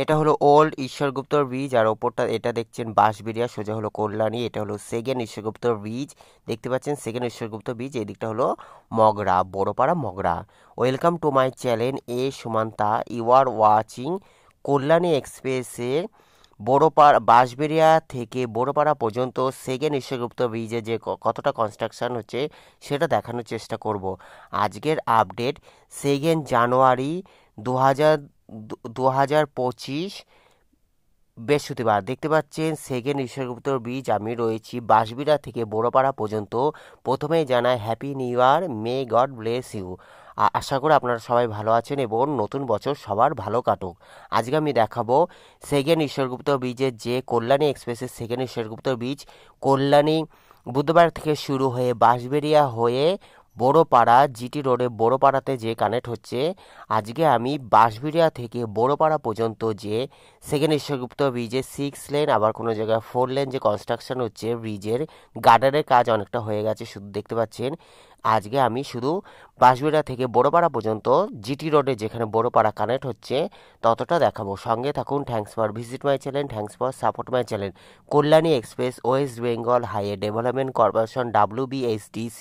এটা হলো old ঈশ্বরগুপ্তর bridge, আর ওপরটা এটা দেখছেন বাঁশবেড়িয়া, সোজা হলো কল্যাণী। এটা হলো সেকেন্ড ঈশ্বরগুপ্তর ব্রিজ, দেখতে পাচ্ছেন সেকেন্ড ঈশ্বরগুপ্ত ব্রিজ। এই দিকটা হলো Magra, Barapara Magra. Welcome to my channel এ Sumanta, you are watching Kalyani এক্সপ্রেসের বড়পাড়া বাঁশবেড়িয়া থেকে বড়পাড়া পর্যন্ত সেকেন্ড ঈশ্বরগুপ্ত ব্রিজে যে কতটা কনস্ট্রাকশন হচ্ছে সেটা দেখানোর চেষ্টা করব। আজকের আপডেট 2 জানুয়ারি 2025 বৃহস্পতিবার। দেখতে পাচ্ছেন সেকেন্ড ঈশ্বরগুপ্ত ব্রিজ। আমি রয়েছি বাঁশবেড়িয়া থেকে বড়পাড়া পর্যন্ত। প্রথমেই জানাই happy new year, may God bless you. আশা করি আপনারা সবাই ভালো আছেন এবং নতুন বছর সবার ভালো কাটুক। আজকে আমি দেখাবো সেকেন্ড ঈশ্বরগুপ্ত ব্রিজের যে কল্যাণী এক্সপ্রেসের সেকেন্ড ঈশ্বরগুপ্ত ব্রিজ, কল্যাণী বুধবার থেকে শুরু হয়ে বাঁশবেড়িয়া হয়ে বড়পাড়া জিটি রোডে বড়পাড়াতে যে কানেক্ট হচ্ছে। আজকে আমি বাঁশবেড়িয়া থেকে বড়পাড়া পর্যন্ত যে সেকেন্ড ঈশ্বরগুপ্ত ব্রিজের 6 লেন, আবার কোনো জায়গায় 4 লেন যে কনস্ট্রাকশন হচ্ছে, ব্রিজের গার্ডারের কাজ অনেকটা হয়ে গেছে, শুধু দেখতে পাচ্ছেন। আজকে আমি শুধু বাঁশবেড়িয়া থেকে বড়পাড়া পর্যন্ত জিটি রোডে যেখানে বড়পাড়া কানেক্ট হচ্ছে ততটা দেখাবো। সঙ্গে থাকুন। Thanks for visit my channel, thanks for support my channel. Kalyani express West Bengal highway development corporation WBSDC,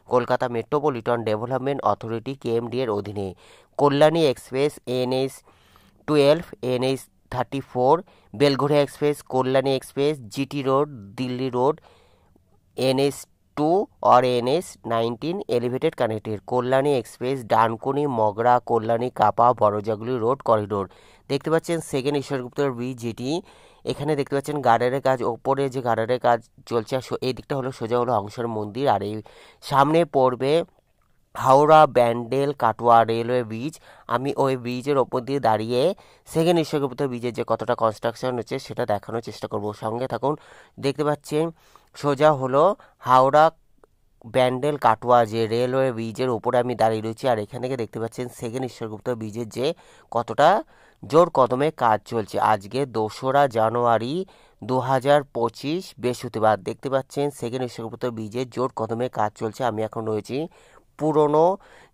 Kolkata metropolitan development authority KMD এর অধীনে। Kalyani express NH12, NH34, Belgharia express, Kalyani express, GT road, Delhi road, NH2 और NH19 elevated connected. Kalyani express Dankuni Mogra Kalyani Kapa Barajaguli road corridor. দেখতে পাচ্ছেন second ঈশ্বরগুপ্তর bridge, যেটি এখানে দেখতে পাচ্ছেন গার্ডারের কাজ, ওপরে যে গার্ডারের কাজ চলছে। এই দিকটা হলো সোজা হলো হংসর মন্দির, আর এই সামনে পড়বে হাওড়া ব্যান্ডেল কাটোয়া রেলওয়ে ব্রিজ। আমি ওই ব্রিজের ওপর দিয়ে দাঁড়িয়ে সেকেন্ড ঈশ্বরগুপ্ত ব্রিজের যে কতটা কনস্ট্রাকশন হচ্ছে সেটা দেখানোর চেষ্টা করব। সঙ্গে থাকুন। দেখতে পাচ্ছেন সোজা হলো হাওড়া ব্যান্ডেল কাটোয়া যে রেলওয়ে ব্রিজের উপরে আমি দাঁড়িয়ে রয়েছি, আর এখান থেকে দেখতে পাচ্ছেন সেকেন্ড ঈশ্বরগুপ্ত ব্রিজের যে কতটা জোর কদমে কাজ চলছে। আজকে 2রা জানুয়ারি 2025 বৃহস্পতিবার। দেখতে পাচ্ছেন সেকেন্ড ঈশ্বরগুপ্ত ব্রিজের জোর কদমে কাজ চলছে। আমি এখন রয়েছি পুরনো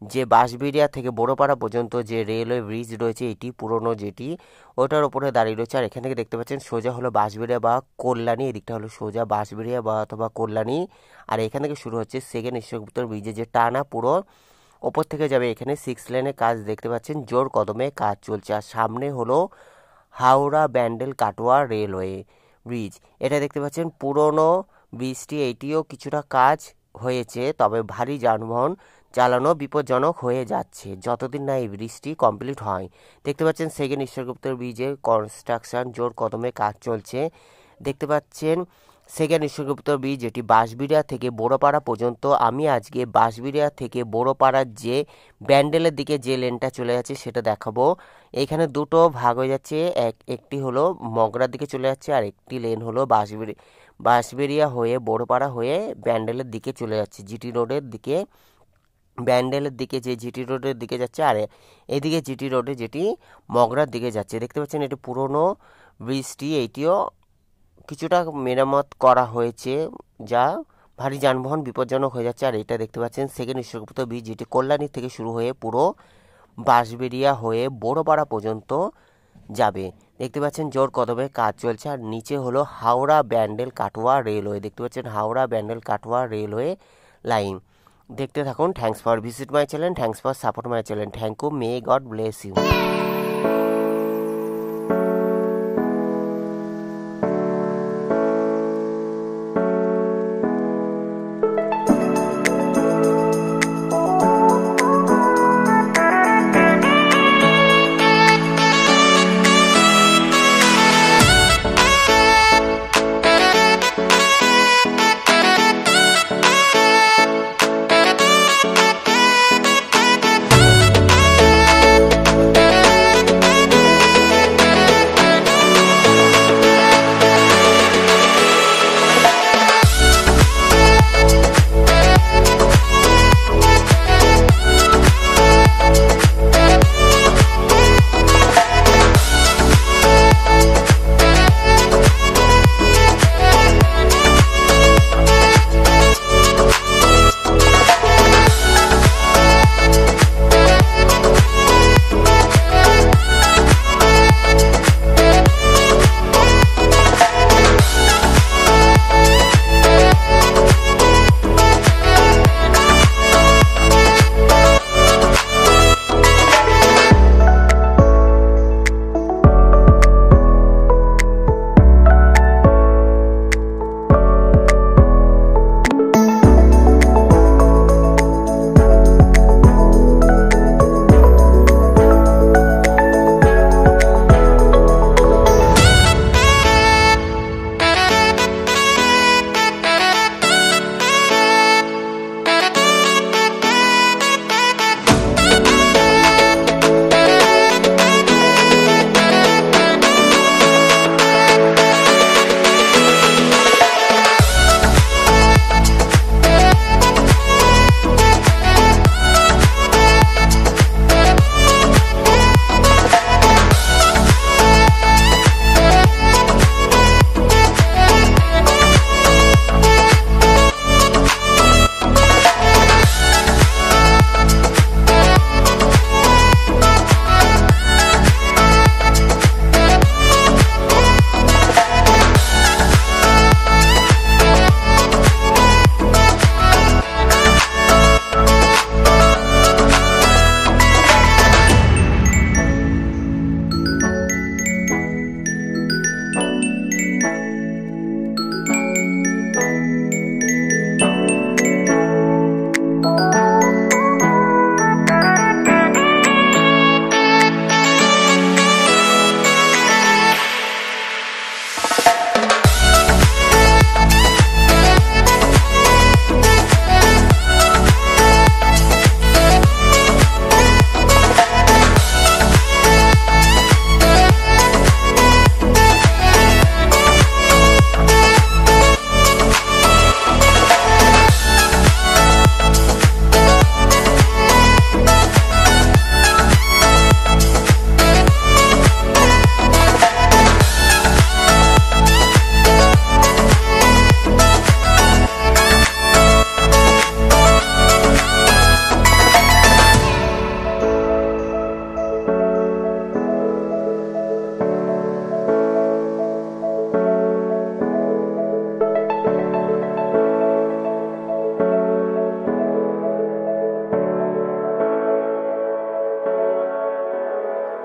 যে বাঁশবেড়িয়া থেকে বড়পাড়া পর্যন্ত যে রেলওয়ে ব্রিজ রয়েছে, এটি পুরনো যেটি, ওটার ওপরে দাঁড়িয়ে রয়েছে। আর এখান থেকে দেখতে পাচ্ছেন সোজা হলো বাঁশবেড়িয়া বা কল্যাণী, এদিকটা হলো সোজা বাঁশবেড়িয়া বা অথবা কল্যাণী। আর এখান থেকে শুরু হচ্ছে সেকেন্ড ঈশ্বরগুপ্ত ব্রিজের যে টানা পুরো ওপর থেকে যাবে। এখানে 6 লেনের কাজ দেখতে পাচ্ছেন, জোর কদমে কাজ চলছে। আর সামনে হলো হাওড়া ব্যান্ডেল কাটোয়া রেলওয়ে ব্রিজ। এটা দেখতে পাচ্ছেন পুরনো ব্রিজটি, এটিও কিছুটা কাজ হয়েছে, তবে ভারী যানবাহন চালানো বিপজ্জনক হয়ে যাচ্ছে যতদিন না এই ব্রিজটি কমপ্লিট হয়। দেখতে পাচ্ছেন সেকেন্ড ঈশ্বরগুপ্ত ব্রিজের কনস্ট্রাকশন জোর কদমে কাজ চলছে। দেখতে পাচ্ছেন সেকেন্ড ঈশ্বরগুপ্ত ব্রিজ, যেটি বাঁশবেড়িয়া থেকে বড়পাড়া পর্যন্ত। আমি আজকে বাঁশবেড়িয়া থেকে বড়পাড়ার যে ব্যান্ডেলের দিকে যে লেনটা চলে যাচ্ছে সেটা দেখাবো। এখানে দুটো ভাগ হয়ে যাচ্ছে, একটি হলো মগরার দিকে চলে যাচ্ছে, আর একটি লেন হলো বাঁশবেড়িয়া হয়ে বড়পাড়া হয়ে ব্যান্ডেলের দিকে চলে যাচ্ছে, জিটি রোডের দিকে। ব্যান্ডেলের দিকে যে জিটি রোডের দিকে যাচ্ছে, আর এদিকে জিটি রোডে যেটি মগরার দিকে যাচ্ছে। দেখতে পাচ্ছেন এটি পুরনো ব্রিজটি, এইটিও কিছুটা মেরামত করা হয়েছে, যা ভারী যানবাহন বিপজ্জনক হয়ে যাচ্ছে। আর এটা দেখতে পাচ্ছেন সেকেন্ড ঈশ্বরগুপ্ত ব্রিজ, যেটি কল্যাণী থেকে শুরু হয়ে পুরো বাঁশবেড়িয়া হয়ে বড়পাড়া পর্যন্ত যাবে। দেখতে পাচ্ছেন জোর কদমে কাজ চলছে। আর নিচে হলো হাওড়া ব্যান্ডেল কাটোয়া রেলওয়ে। দেখতে পাচ্ছেন হাওড়া ব্যান্ডেল কাটোয়া রেলওয়ে লাইন। দেখতে থাকুন। Thanks for visit my channel, thanks for support my channel. Thank you, may God bless you.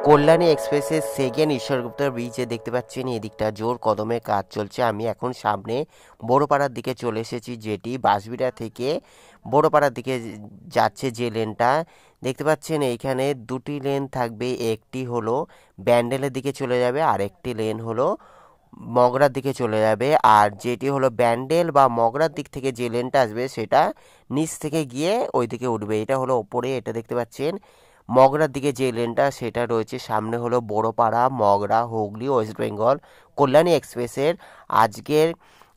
Kalyani এক্সপ্রেসের সেকেন্ড ঈশ্বরগুপ্ত ব্রিজে দেখতে পাচ্ছেন এদিকটা জোর কদমে কাজ চলছে। আমি এখন সামনে বড়পাড়ার দিকে চলে এসেছি, যেটি বাঁশবিড়া থেকে বড়পাড়ার দিকে যাচ্ছে যে লেনটা দেখতে পাচ্ছেন। এইখানে দুটি লেন থাকবে, একটি হলো ব্যান্ডেলের দিকে চলে যাবে আর একটি লেন হলো মগরার দিকে চলে যাবে। আর যেটি হলো ব্যান্ডেল বা মগরার দিক থেকে যে লেনটা আসবে সেটা নিচ থেকে গিয়ে ওই দিকে উঠবে। এটা হলো ওপরে, এটা দেখতে পাচ্ছেন। মগরার দিকে যে লেনটা সেটা রয়েছে সামনে হলো বড়পাড়া, মগরা, হুগলি, ওয়েস্ট বেঙ্গল। কল্যাণী এক্সপ্রেসের আজকের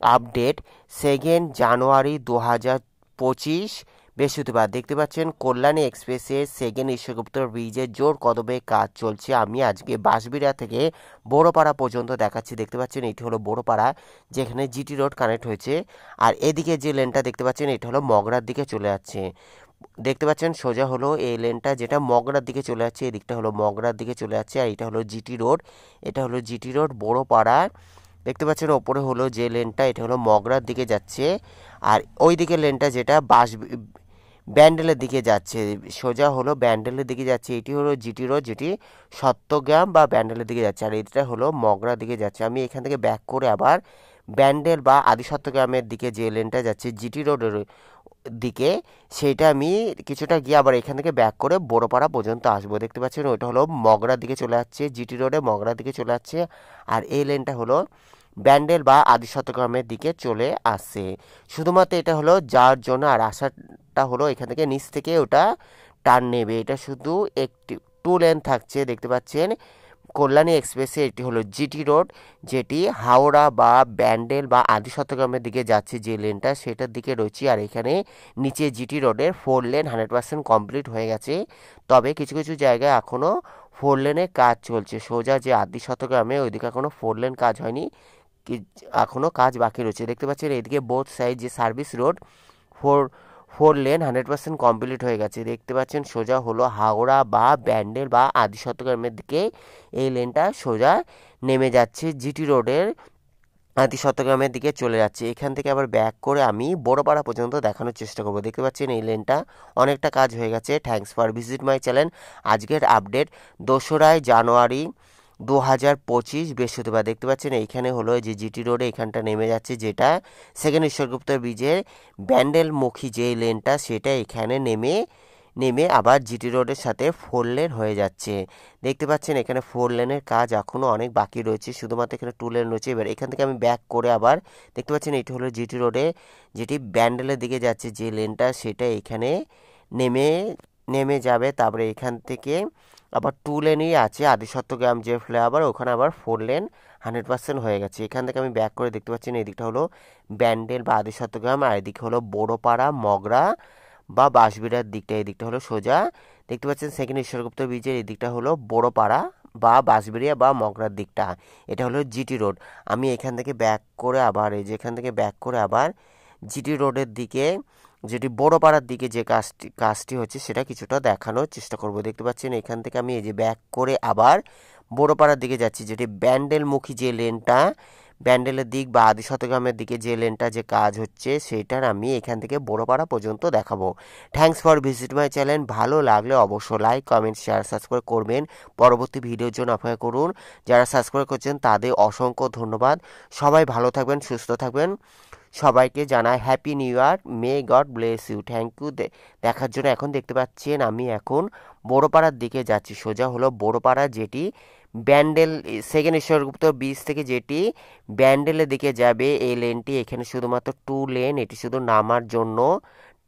আপডেট 2 জানুয়ারি 2025 বৃহস্পতিবার দেখতে পাচ্ছেন কল্যাণী এক্সপ্রেসের সেকেন্ড ঈশ্বরগুপ্ত ব্রিজের জোর কদমে কাজ চলছে। আমি আজকে বাঁশবিড়া থেকে বড়পাড়া পর্যন্ত দেখাচ্ছি। দেখতে পাচ্ছেন এটি হলো বড়পাড়া, যেখানে জিটি রোড কানেক্ট হয়েছে। আর এদিকে যে লেনটা দেখতে পাচ্ছেন এটা হলো মগরার দিকে চলে যাচ্ছে। দেখতে পাচ্ছেন সোজা হলো এই লেনটা যেটা মগরার দিকে চলে যাচ্ছে, এদিকটা হলো মগরার দিকে চলে যাচ্ছে। আর এটা হলো জিটি রোড, এটা হলো জিটি রোড বড়পাড়া। দেখতে পাচ্ছেন ওপরে হলো যে লেনটা এটা হলো মগরার দিকে যাচ্ছে। আর ওই দিকে লেনটা যেটা ব্যান্ডেলের দিকে যাচ্ছে, সোজা হলো ব্যান্ডেলের দিকে যাচ্ছে। এটি হলো জিটি রোড, যেটি সত্যগ্রাম বা ব্যান্ডেলের দিকে যাচ্ছে। আর এটা হলো মগরার দিকে যাচ্ছে। আমি এখান থেকে ব্যাক করে আবার ব্যান্ডেল বা আদি সত্যগ্রামের দিকে যে লেনটা যাচ্ছে জিটি রোডের দিকে, সেইটা আমি কিছুটা গিয়ে আবার এখান থেকে ব্যাক করে বড়পাড়া পর্যন্ত আসবো। দেখতে পাচ্ছেন ওইটা হলো মগরার দিকে চলে যাচ্ছে, জিটি রোডে মগরার দিকে চলে যাচ্ছে। আর এই লেনটা হলো ব্যান্ডেল বা আদি সত্যগ্রামের দিকে চলে আসছে। শুধুমাত্র এটা হলো যাওয়ার জন্য, আর আসাটা হলো এখান থেকে নিচ থেকে ওটা টার্ন নেবে। এটা শুধু একটি 2 লেন থাকছে। দেখতে পাচ্ছেন কল্যাণী এক্সপ্রেসে এটি হলো জিটি রোড, যেটি হাওড়া বা ব্যান্ডেল বা আদি সত্যগ্রামের দিকে যাচ্ছে যে লেনটা সেটার দিকে রয়েছে। আর এখানে নিচে জিটি রোডের 4 লেন 100% কমপ্লিট হয়ে গেছে। তবে কিছু কিছু জায়গায় এখনও 4 লেনের কাজ চলছে। সোজা যে আদি সত্যগ্রামে ওইদিকে এখনও 4 লেন কাজ হয়নি, এখনও কাজ বাকি রয়েছে। দেখতে পাচ্ছেন এদিকে বোথ সাইড যে সার্ভিস রোড 4 লেন 100% কমপ্লিট হয়ে গেছে। দেখতে পাচ্ছেন সোজা হলো হাওড়া বা ব্যান্ডেল বা আদি সত্যগ্রামের দিকে এই লেনটা সোজা নেমে যাচ্ছে, জিটি রোডের আদি সত্যগ্রামের দিকে চলে যাচ্ছে। এখান থেকে আবার ব্যাক করে আমি বড়পাড়া পর্যন্ত দেখানোর চেষ্টা করব। দেখতে পাচ্ছেন এই লেনটা অনেকটা কাজ হয়ে গেছে। Thanks for visit my channel. আজকের আপডেট 2রা জানুয়ারি 2025 বৃহস্পতিবার। দেখতে পাচ্ছেন এইখানে হলো যে জিটি রোডে এখানটা নেমে যাচ্ছে, যেটা সেকেন্ড ঈশ্বরগুপ্ত ব্রিজের ব্যান্ডেলমুখী যে লেনটা সেটা এখানে নেমে আবার জিটি রোডের সাথে 4 লেন হয়ে যাচ্ছে। দেখতে পাচ্ছেন এখানে 4 লেনের কাজ এখনও অনেক বাকি রয়েছে, শুধুমাত্র এখানে 2 লেন রয়েছে। এবার এখান থেকে আমি ব্যাক করে আবার দেখতে পাচ্ছেন এটি হলো জিটি রোডে যেটি ব্যান্ডেলের দিকে যাচ্ছে যে লেনটা সেটা এখানে নেমে যাবে। তারপরে এখান থেকে আবার 2 লেনই আছে আদি সত্যগ্রাম যে ফ্লাইওভার, ওখানে আবার 4 লেন 100% হয়ে গেছে। এখান থেকে আমি ব্যাক করে দেখতে পাচ্ছেন এদিকটা হলো ব্যান্ডেল বা আদি সত্যগ্রাম, আর এদিকে হলো বড়পাড়া, মগরা বা বাঁশবিড়ার দিকটা। এই দিকটা হলো সোজা দেখতে পাচ্ছেন সেকেন্ড ঈশ্বরগুপ্ত ব্রিজের এই দিকটা হলো বড়পাড়া বা বাঁশবিড়িয়া বা মগরার দিকটা। এটা হলো জিটি রোড। আমি এখান থেকে ব্যাক করে আবার এই যে এখান থেকে ব্যাক করে আবার জিটি রোডের দিকে, যেটি বড়পাড়ার দিকে যে কাজটি হচ্ছে সেটা কিছুটা দেখানোর চেষ্টা করব। দেখতে পাচ্ছেন এখান থেকে আমি এই যে ব্যাক করে আবার বড়পাড়ার দিকে যাচ্ছি, যেটি ব্যান্ডেলমুখী যে লেনটা ব্যান্ডেলের দিক বা আদি সত্যগ্রামের দিকে যে লেনটা যে কাজ হচ্ছে সেটার আমি এখান থেকে বড়পাড়া পর্যন্ত দেখাবো। Thanks for visit my channel. ভালো লাগলে অবশ্যই লাইক, কমেন্ট, শেয়ার, সাবস্ক্রাইব করবেন। পরবর্তী ভিডিওর জন্য অপেক্ষা করুন। যারা সাবস্ক্রাইব করছেন তাদের অসংখ্য ধন্যবাদ। সবাই ভালো থাকবেন, সুস্থ থাকবেন। সবাইকে জানাই happy new year, may God bless you. Thank you দেখার জন্য। এখন দেখতে পাচ্ছেন আমি এখন বড়পাড়ার দিকে যাচ্ছি। সোজা হলো বড়পাড়া, যেটি ব্যান্ডেল সেকেন্ড ঈশ্বরগুপ্ত ব্রিজ থেকে যেটি ব্যান্ডেলের দিকে যাবে এই লেনটি এখানে শুধুমাত্র 2 লেন, এটি শুধু নামার জন্য,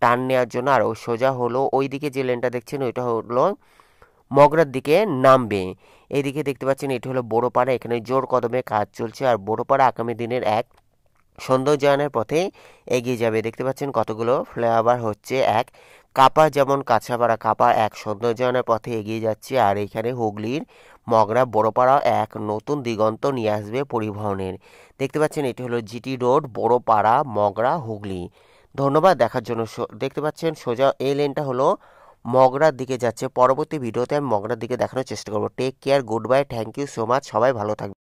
টার্ন নেওয়ার জন্য। আর ওই সোজা হলো ওই দিকে যে লেনটা দেখছেন ওইটা হলো মগরার দিকে নামবে। এইদিকে দেখতে পাচ্ছেন এটি হলো বড়পাড়া, এখানে জোর কদমে কাজ চলছে। আর বড়পাড়া আগামী দিনের এক সৌন্দর্যায়নের পথে এগিয়ে যাবে। দেখতে পাচ্ছেন কতগুলো ফ্লাইওভার হচ্ছে। এক কাপা যেমন কাঁচাপাড়া কাপা এক সৌন্দর্যায়নের পথে এগিয়ে যাচ্ছে। আর এখানে হুগলির মগরা বড়পাড়া এক নতুন দিগন্ত নিয়ে আসবে পরিবহনের। দেখতে পাচ্ছেন এটি হলো জিটি রোড বড়পাড়া মগরা হুগলি। ধন্যবাদ দেখার জন্য। দেখতে পাচ্ছেন সোজা এই লেনটা হলো মগরার দিকে যাচ্ছে। পরবর্তী ভিডিওতে আমি মগরার দিকে দেখানোর চেষ্টা করবো। Take care, good bye, thank you so much. সবাই ভালো থাকবে।